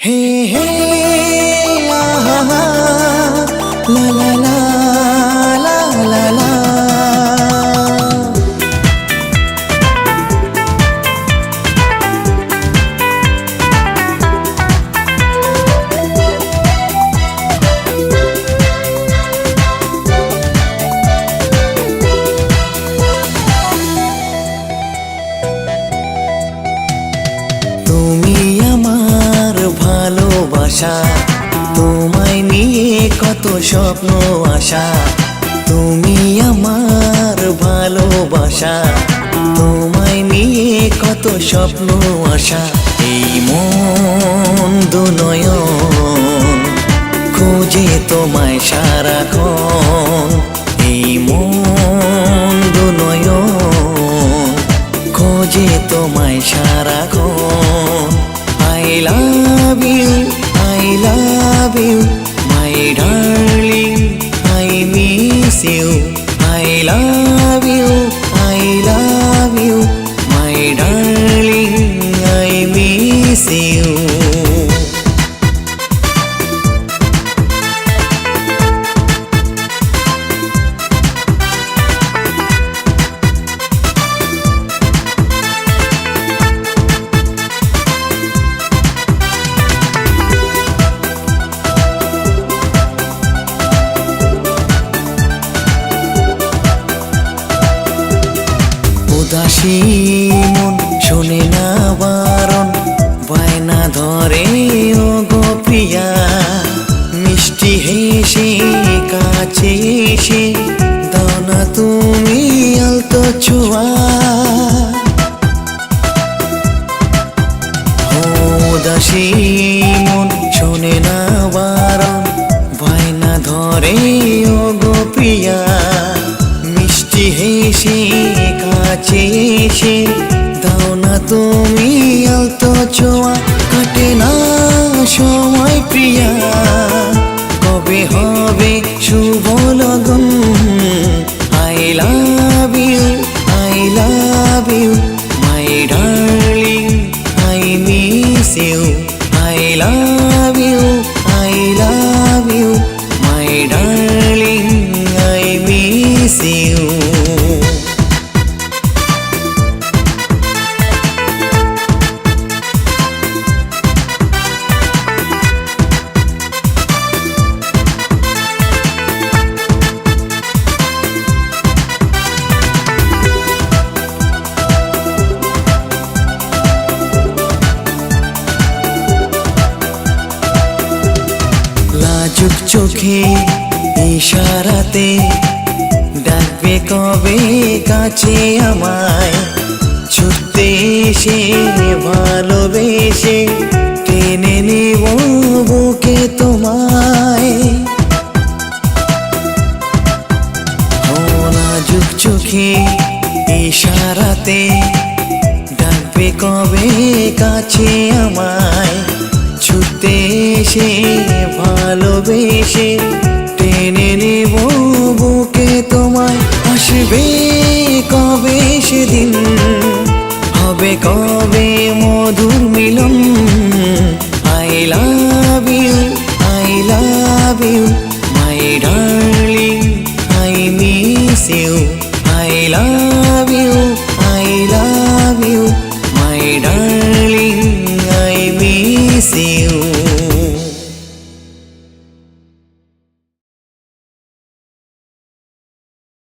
हे हे आहा ला ला ला ला ला ला। তোমায় নিয়ে কত স্বপ্ন আশা, তুমি আমার ভালোবাসা। তোমায় নিয়ে কত স্বপ্ন আশা, এই মন দুনয়ন খোঁজে তোমায় সারাক্ষণ। এই মন দুনয়ন খোঁজে তোমায় সারাক্ষণ। I love you, I love you, my darling, I miss you. I love you, I love you, my darling, I miss you. উদাসী মন শোনে না বারণ, বায়না ধরে ও গো প্রিয়া। মিষ্টি হেসে কাছে এসে দাও না তুমি আলতো ছোঁয়া। উদাসী মন শোনে না বারণ, বায়না ধরে ও গো প্রিয়া। মিষ্টি হেসে কাছে এসে দাও না তুমি আলতো ছোঁয়া। কাটে না সময় প্রিয়া, কবে হবে শুভ লগন। I love you, I love you, my darling, I miss you. I love you, I love you, my darling, I miss you. লাজুক চোখে ইশারাতে ডাকবে কবে কাছে আমায়। ছুটতে এসে ভালোবেসে টেনে নেব বুকে তোমায়। লাজুক চোখে ইশারাতে ডাকবে কবে কাছে আমায়। ছুটতে এসে ভালোবেসে টেনে নেব বুকে তোমায়। আসবে কবে সেদিন, হবে কবে মধু